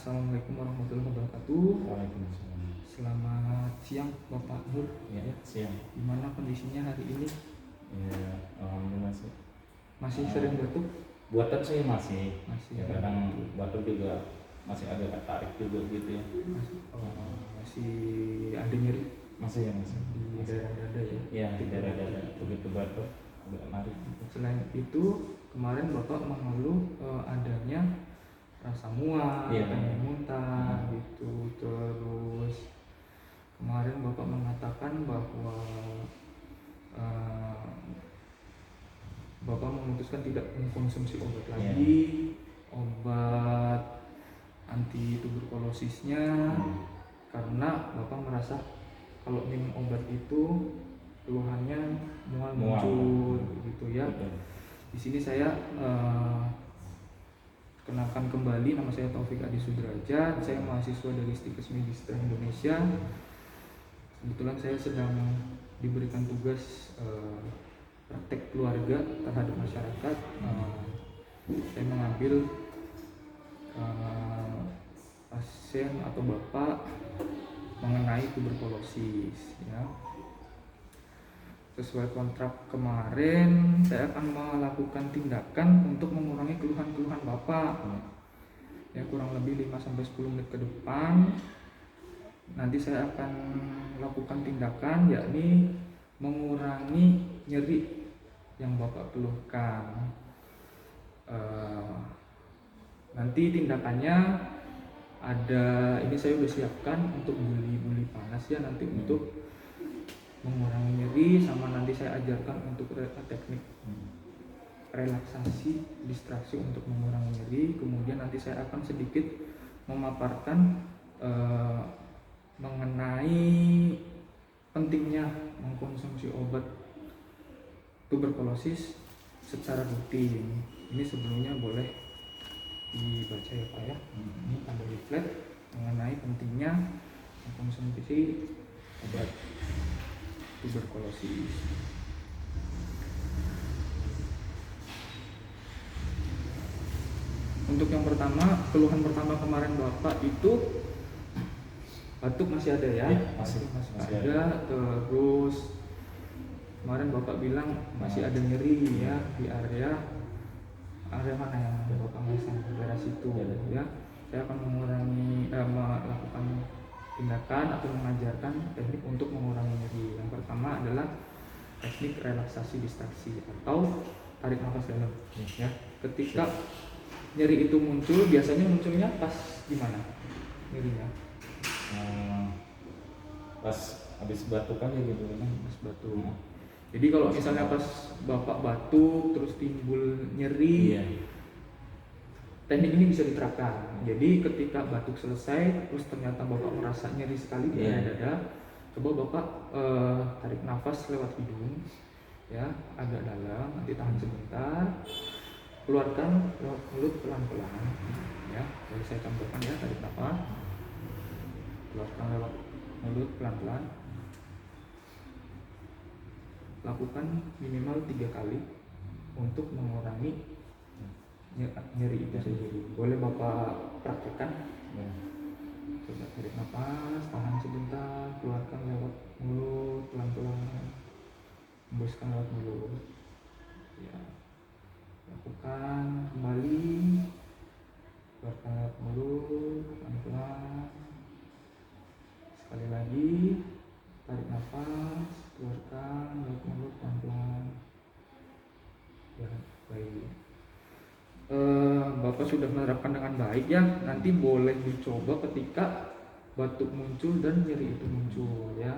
Assalamualaikum warahmatullahi wabarakatuh. Waalaikumsalam. Selamat siang Bapak Nur. Ya, siang. Gimana kondisinya hari ini? Ya, alhamdulillah sih. Masih sering batuk? Buatan saya masih Masih. ya, kadang batuk juga masih ada tarik juga gitu ya. Masih ada nyeri Masih ya, masih. di daerah dada ya? Ya, di daerah-daerah begitu batuk agak narik. Selain itu, kemarin Bapak mengeluh adanya rasa mual, Iya. pengen muntah gitu. Terus kemarin Bapak mengatakan bahwa Bapak memutuskan tidak mengkonsumsi obat lagi, obat anti tuberkulosisnya, karena Bapak merasa kalau minum obat itu keluhannya mual muncul gitu ya. Betul. Di sini saya kenalkan kembali, nama saya Taufik Adi Sudrajat, saya mahasiswa dari Stikes Magister Indonesia. Kebetulan saya sedang diberikan tugas praktek keluarga terhadap masyarakat. Saya mengambil pasien atau bapak mengenai tuberkulosis ya. Sesuai kontrak kemarin, saya akan melakukan tindakan untuk mengurangi keluhan-keluhan Bapak. Ya, kurang lebih 5-10 menit ke depan nanti saya akan lakukan tindakan, yakni mengurangi nyeri yang Bapak keluhkan. Nanti tindakannya ada, ini saya sudah siapkan untuk buli panas ya, nanti untuk mengurangi nyeri, sama nanti saya ajarkan untuk teknik relaksasi distraksi untuk mengurangi nyeri. Kemudian nanti saya akan sedikit memaparkan mengenai pentingnya mengkonsumsi obat tuberkulosis secara rutin. Ini sebelumnya boleh dibaca ya Pak ya. Ini ada leaflet mengenai pentingnya mengkonsumsi obat tuberkulosis. Untuk yang pertama, keluhan pertama kemarin Bapak itu batuk masih ada ya? Masih ada. Terus kemarin Bapak bilang masih ada nyeri ya di area mana yang Bapak ngerasa daerah situ ya. Saya akan melakukan tindakan atau mengajarkan teknik untuk mengurangi nyeri. Yang pertama adalah teknik relaksasi distraksi atau tarik nafas dalam ya. Ketika nyeri itu muncul, biasanya munculnya pas gimana nyerinya? Pas habis batuk aja gitu kan. Pas batuk. Jadi kalau misalnya pas Bapak batuk terus timbul nyeri, teknik ini bisa diterapkan. Jadi ketika batuk selesai terus ternyata Bapak merasa nyeri sekali di dada, coba Bapak tarik nafas lewat hidung ya, agak dalam, nanti tahan sebentar, keluarkan lewat mulut pelan-pelan ya. Jadi saya contohkan ya, tarik nafas, keluarkan lewat mulut pelan-pelan, lakukan minimal 3 kali untuk mengurangi nyeri itu sendiri. Boleh Bapak praktekkan. Coba tarik nafas, tahan sebentar, keluarkan lewat mulut pelan-pelan, hembuskan lewat mulut ya. Lakukan kembali, keluarkan lewat mulut pelan-pelan. Sekali lagi, tarik nafas, keluarkan lewat mulut pelan-pelan ya. Baik, Bapak sudah menerapkan dengan baik ya. Nanti boleh dicoba ketika batuk muncul dan nyeri itu muncul ya.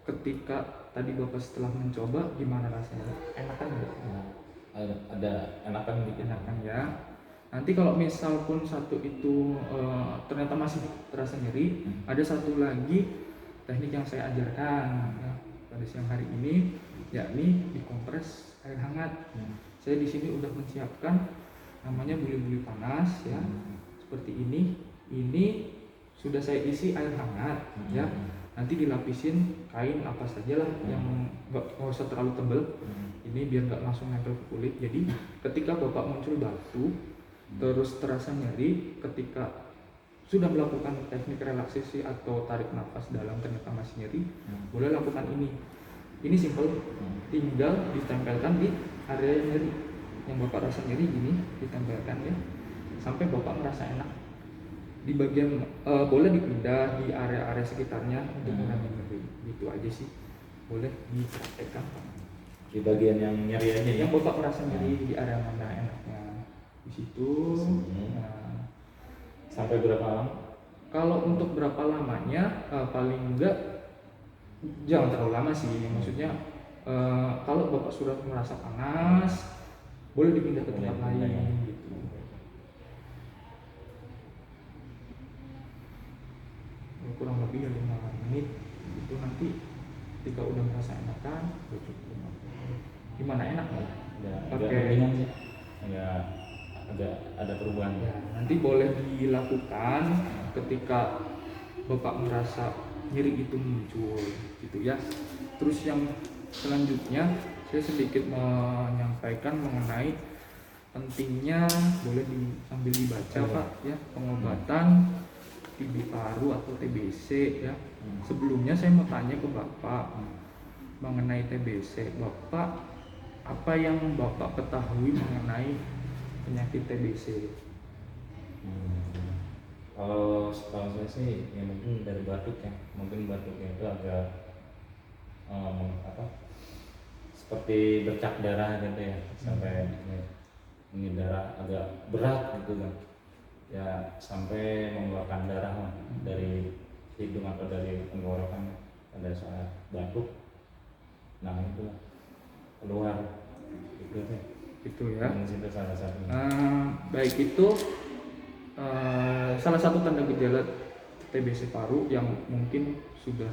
Ketika tadi Bapak setelah mencoba, gimana rasanya? Enakan nggak? Ada enakan dikit. Enakan ya. Nanti kalau misal pun satu itu ternyata masih terasa nyeri, ada satu lagi teknik yang saya ajarkan ya, pada siang hari ini, yakni dikompres air hangat. Saya di sini udah menyiapkan namanya buli-buli panas ya, seperti ini. Ini sudah saya isi air hangat ya. Nanti dilapisin kain apa saja lah yang nggak usah terlalu tebal. Ini biar nggak langsung nempel ke kulit. Jadi ketika Bapak muncul batuk, terus terasa nyeri ketika sudah melakukan teknik relaksasi atau tarik nafas dalam ternyata masih nyeri, boleh lakukan ini simple, tinggal ditempelkan di area yang nyeri, yang bapak rasa nyeri gini, ditempelkan ya sampai bapak merasa enak di bagian, boleh dipindah di area-area sekitarnya untuk mengurangi nyeri, gitu aja sih, boleh dipraktekkan di bagian yang nyeri aja ya. yang bapak merasa nyeri di area mana enaknya di situ. Nah, sampai berapa lama? kalau untuk berapa lamanya, paling enggak jangan terlalu lama sih, maksudnya kalau bapak sudah merasa panas boleh dipindah ke tempat lain gitu. Kurang lebih 5 menit itu, nanti ketika udah merasa enakan cukup. Gimana, enak nggak? Agak ringan sih, agak ada perubahan ya. Nanti boleh dilakukan ketika bapak merasa nyeri itu muncul gitu ya. Terus yang selanjutnya saya sedikit menyampaikan mengenai pentingnya, boleh sambil dibaca Pak ya, pengobatan TB paru atau TBC ya. Sebelumnya saya mau tanya ke bapak mengenai TBC. Bapak, apa yang bapak ketahui mengenai penyakit TBC? Kalau saya sih ya mungkin dari batuk ya, mungkin batuknya itu agak seperti bercak darah gitu ya, sampai ini darah agak berat gitu kan ya, sampai mengeluarkan darah dari hidung atau dari tenggorokan pada saat batuk. Nah itu keluar itu ya. Itu salah satunya. Baik, itu salah satu tanda gejala TBC paru yang mungkin sudah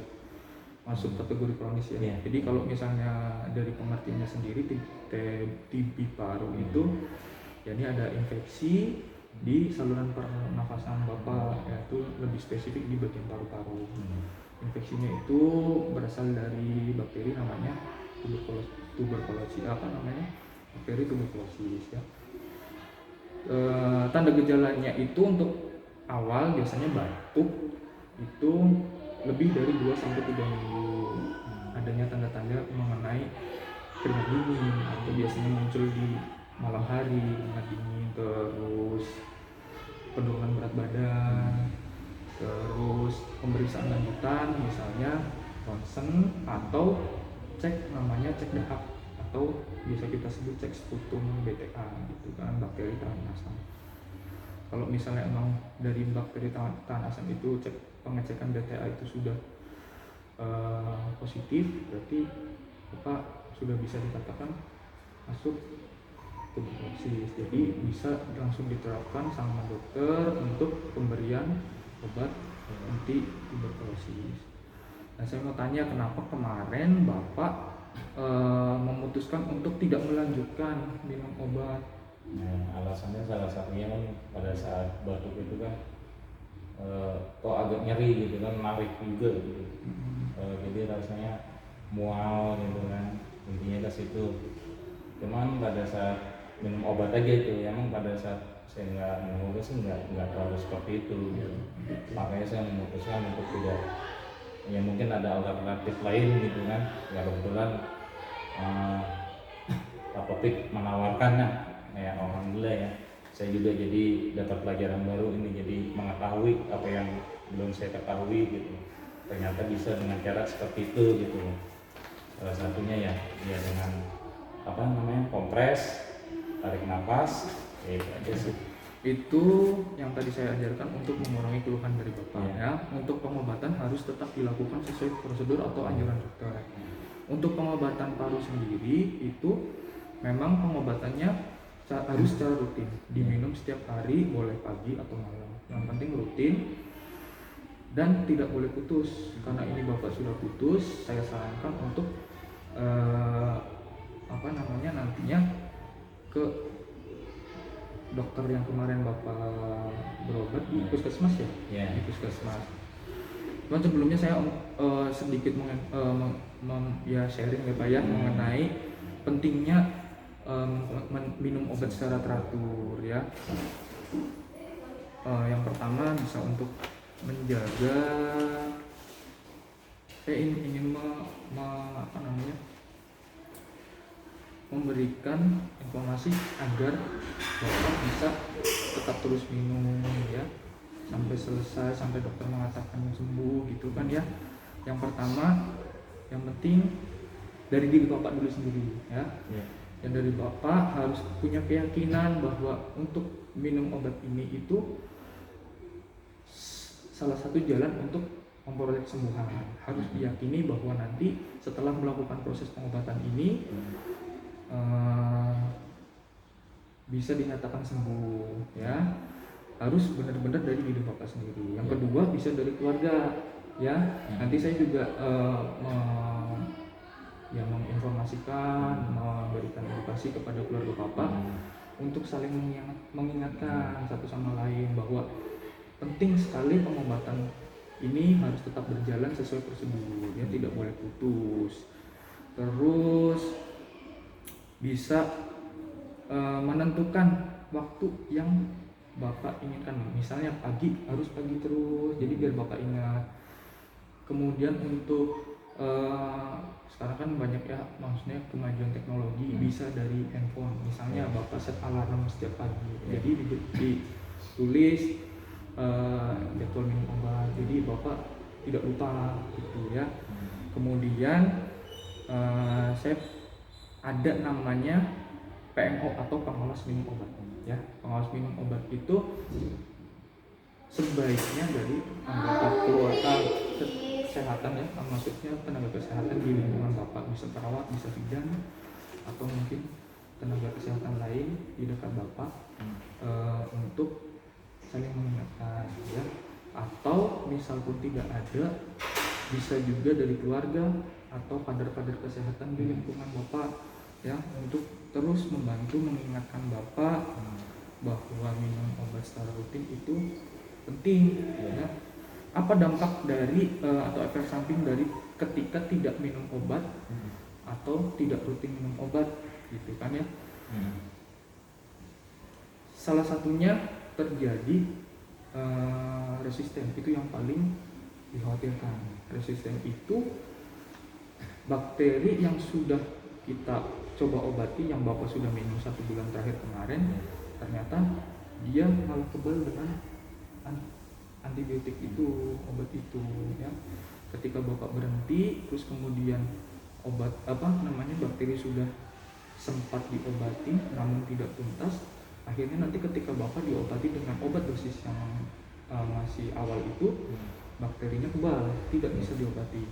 masuk kategori kronis ya. Jadi kalau misalnya dari pengertiannya sendiri, TB paru itu ya ini ada infeksi di saluran pernafasan bapak, yaitu lebih spesifik di bagian paru-paru. Infeksinya itu berasal dari bakteri namanya tuberkulosis, bakteri tuberkulosis ya. Tanda gejalanya itu untuk awal biasanya batuk itu lebih dari 2-3 minggu. Adanya tanda-tanda mengenai keringat dingin atau biasanya muncul di malam hari, keringat dingin, terus penurunan berat badan, terus pemeriksaan lanjutan misalnya ronsen atau cek namanya cek dahak atau biasa kita sebut cek sputum BTA gitu kan, bakteri tahan asam. Kalau misalnya emang dari bakteri tahan asam itu pengecekan BTA itu sudah positif, berarti Bapak sudah bisa dikatakan masuk tuberkulosis. Jadi bisa langsung diterapkan sama dokter untuk pemberian obat anti tuberkulosis. Nah, saya mau tanya, kenapa kemarin Bapak memutuskan untuk tidak melanjutkan minum obat? Nah, alasannya salah satunya kan pada saat batuk itu kan kok agak nyeri gitu kan, narik juga gitu. Jadi rasanya mual gitu kan, intinya ke situ. Cuman pada saat minum obat aja itu, emang pada saat saya nggak minum obat sih nggak terlalu seperti itu gitu. Makanya saya memutuskan untuk tidak, ya mungkin ada alternatif lain gitu kan. Ya kebetulan apotek menawarkannya, ya alhamdulillah ya. Saya juga jadi dapat pelajaran baru ini, jadi mengetahui apa yang belum saya ketahui gitu. Ternyata bisa dengan cara seperti itu gitu. Salah satunya ya dengan kompres, tarik nafas, itu aja sih. Itu yang tadi saya ajarkan untuk mengurangi keluhan dari Bapak ya. Untuk pengobatan harus tetap dilakukan sesuai prosedur atau anjuran dokter. Untuk pengobatan paru sendiri itu memang pengobatannya harus secara rutin, diminum setiap hari, boleh pagi atau malam. Yang penting rutin dan tidak boleh putus. Karena ini Bapak sudah putus, saya sarankan untuk nantinya ke dokter yang kemarin Bapak berobat di puskesmas ya, di puskesmas. Cuman sebelumnya saya sedikit sharing ya Pak ya, mengenai pentingnya minum obat secara teratur ya. Yang pertama bisa untuk menjaga, saya ingin apa namanya, memberikan informasi agar Bapak bisa tetap terus minum ya sampai selesai, sampai dokter mengatakan sembuh gitu kan ya. Yang pertama, yang penting dari diri Bapak dulu sendiri ya. Dan dari Bapak harus punya keyakinan bahwa untuk minum obat ini itu salah satu jalan untuk memperoleh kesembuhan. Harus diyakini bahwa nanti setelah melakukan proses pengobatan ini bisa dinyatakan sembuh ya. Harus benar-benar dari diri Bapak sendiri. Yang kedua bisa dari keluarga ya. Nanti saya juga yang menginformasikan, memberikan edukasi kepada keluarga Bapak untuk saling mengingatkan satu sama lain bahwa penting sekali pengobatan ini harus tetap berjalan sesuai prosedur ya, tidak boleh putus. Terus bisa menentukan waktu yang Bapak inginkan, misalnya pagi harus pagi terus, jadi biar Bapak ingat. Kemudian untuk sekarang kan banyak ya, maksudnya kemajuan teknologi, bisa dari handphone, misalnya Bapak set alarm setiap pagi, jadi ditulis jadwal minum obat, jadi Bapak tidak lupa gitu ya. Kemudian saya ada namanya PMO atau pengawas minum obat ya. Pengawas minum obat itu sebaiknya dari anggota keluarga kesehatan ya, maksudnya tenaga kesehatan di lingkungan Bapak, bisa perawat, bisa bidan, atau mungkin tenaga kesehatan lain di dekat Bapak untuk saling mengingatkan ya. Atau misal pun tidak ada, bisa juga dari keluarga atau kader-kader kesehatan di lingkungan Bapak ya, untuk terus membantu mengingatkan Bapak bahwa minum obat secara rutin itu penting ya. Apa dampak dari atau efek samping dari ketika tidak minum obat atau tidak rutin minum obat gitu kan ya. Salah satunya terjadi resisten, itu yang paling dikhawatirkan. Resisten itu bakteri yang sudah kita coba obati, yang Bapak sudah minum 1 bulan terakhir kemarin, ternyata dia malah kebal dengan antibiotik itu, obat itu ya. Ketika Bapak berhenti, terus kemudian bakteri sudah sempat diobati namun tidak tuntas, akhirnya nanti ketika Bapak diobati dengan obat dosis yang masih awal itu, bakterinya kebal, tidak bisa diobati.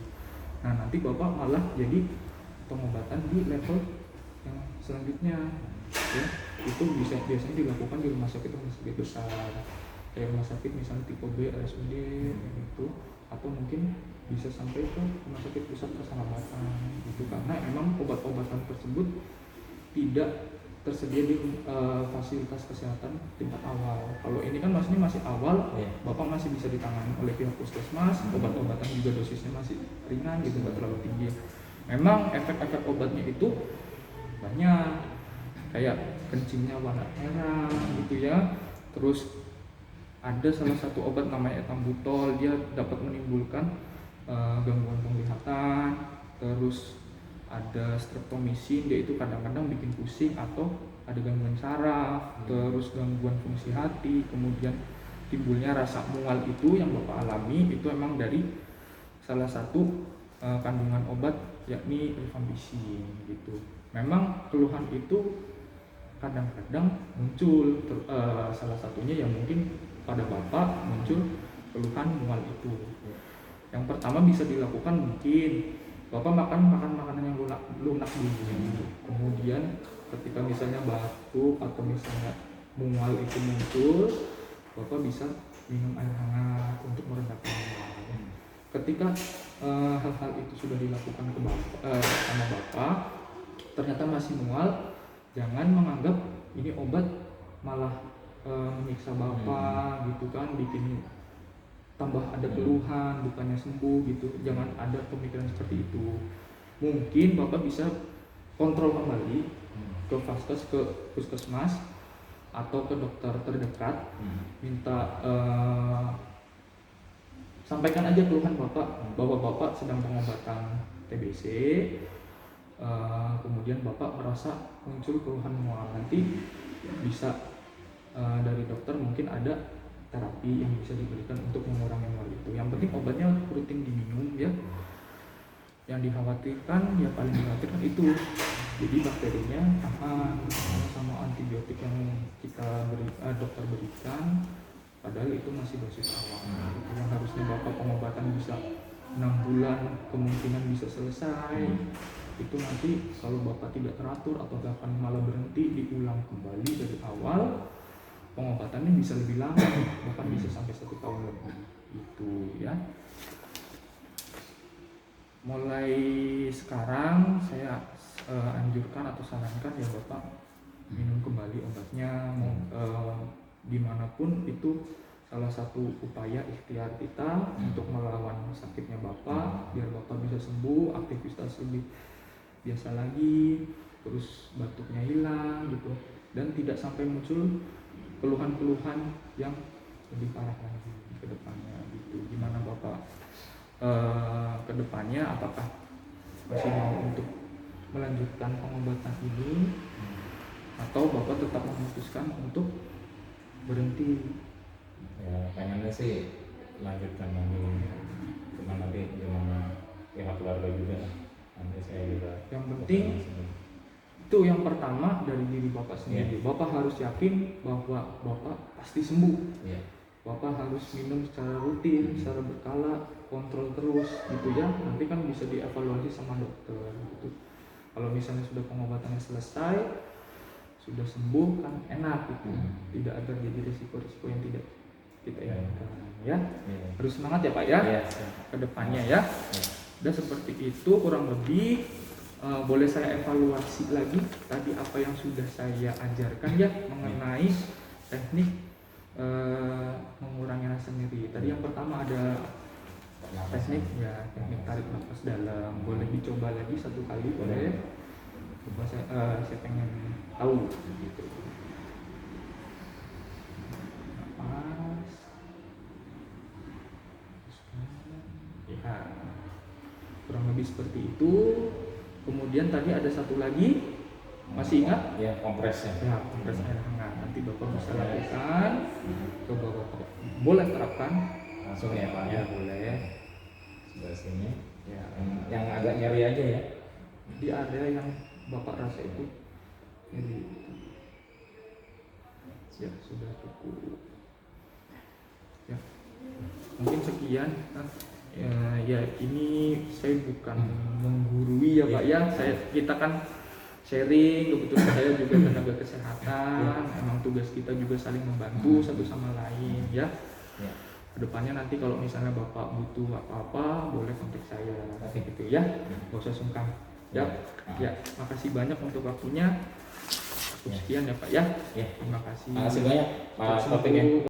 Nah nanti Bapak malah jadi pengobatan di level yang selanjutnya ya. Itu biasanya dilakukan di rumah sakit besar, kayak rumah sakit misalnya tipe B, RSUD gitu, atau mungkin bisa sampai ke rumah sakit pusat persahabatan gitu, karena memang obat-obatan tersebut tidak tersedia di fasilitas kesehatan tingkat awal. Kalau ini kan maksudnya masih awal, Bapak masih bisa ditangani oleh pihak puskesmas, obat-obatan juga dosisnya masih ringan gitu, nggak terlalu tinggi. Memang efek-efek obatnya itu banyak, kayak kencingnya warna merah gitu ya. Terus ada salah satu obat namanya etambutol, dia dapat menimbulkan gangguan penglihatan. Terus ada streptomisin, dia itu kadang-kadang bikin pusing atau ada gangguan saraf. Terus gangguan fungsi hati, kemudian timbulnya rasa mual, itu yang Bapak alami itu emang dari salah satu kandungan obat, yakni rifampicin gitu. Memang keluhan itu kadang-kadang muncul, salah satunya yang mungkin pada Bapak muncul keluhan mual itu. Yang pertama bisa dilakukan, mungkin Bapak makan makanan yang lunak dulu. Kemudian ketika misalnya batuk atau misalnya mual itu muncul, Bapak bisa minum air hangat untuk meredakan mual. Ketika hal-hal itu sudah dilakukan ke sama Bapak, ternyata masih mual, jangan menganggap ini obat malah menyiksa Bapak gitu kan, bikin tambah ada keluhan, bukannya sembuh gitu. Jangan ada pemikiran seperti itu. Mungkin Bapak bisa kontrol kembali ke vaskes, ke puskesmas atau ke dokter terdekat, minta sampaikan aja keluhan bapak bahwa bapak sedang pengobatan TBC, kemudian bapak merasa muncul keluhan mual, nanti bisa dari dokter mungkin ada terapi yang bisa diberikan untuk mengurangi mual itu. Yang penting obatnya rutin diminum ya. Yang dikhawatirkan ya paling dikhawatirkan itu, jadi bakterinya aman sama antibiotik yang dokter berikan, padahal itu masih dosis awal. Itu yang harusnya bapak pengobatan bisa 6 bulan kemungkinan bisa selesai, itu nanti kalau bapak tidak teratur atau bahkan malah berhenti, diulang kembali dari awal, pengobatannya bisa lebih lama, bahkan bisa sampai 1 tahun lebih. Itu ya. Mulai sekarang saya anjurkan atau sarankan ya bapak minum kembali obatnya, dimanapun itu salah satu upaya ikhtiar kita untuk melawan sakitnya bapak, biar bapak bisa sembuh, aktivitas lebih biasa lagi, terus batuknya hilang gitu, dan tidak sampai muncul keluhan-keluhan yang lebih parah lagi ke depannya gitu. Gimana bapak ke depannya, apakah masih mau untuk melanjutkan pengobatan ini atau bapak tetap memutuskan untuk berhenti? Ya pengennya sih lanjutkan lagi, cuma nanti gimana pihak keluarga juga, nanti saya juga. Yang penting itu yang pertama dari diri bapak sendiri. Bapak harus yakin bahwa bapak pasti sembuh. Bapak harus minum secara rutin, secara berkala, kontrol terus gitu ya. Nanti kan bisa dievaluasi sama dokter gitu. Kalau misalnya sudah pengobatannya selesai, sudah sembuh kan enak gitu. Tidak ada jadi risiko-risiko yang tidak kita inginkan ya. Harus semangat ya Pak ya, ke depannya ya. Dan seperti itu kurang lebih. Boleh saya evaluasi lagi tadi apa yang sudah saya ajarkan ya mengenai teknik mengurangi rasa nyeri. Tadi yang pertama ada teknik tarik nafas dalam. Boleh dicoba lagi 1 kali, boleh. Coba saya pengen tahu gitu. Nafas. Ya, kurang lebih seperti itu. Kemudian tadi ada satu lagi, masih ingat? Ya, kompresnya. Ya, kompres air hangat. Nanti bapak bisa lakukan. Coba bapak boleh terapkan Langsung ya Pak ya, boleh. Sebelah sini. Ya, Yang agak nyeri aja ya. di area yang bapak rasa itu nyeri. Ya, sudah cukup. Ya, mungkin sekian. Ya ini saya bukan menggurui ya Pak ya. Kita kan sharing, kebetulan saya juga tenaga kesehatan. Emang tugas kita juga saling membantu satu sama lain ya. Kedepannya nanti kalau misalnya bapak butuh apa-apa boleh kontak saya gitu ya. Gak usah sungkan. Ya, makasih banyak untuk waktunya. Sekian ya Pak ya. Terima kasih. Makasih banyak Pak Taufik ya.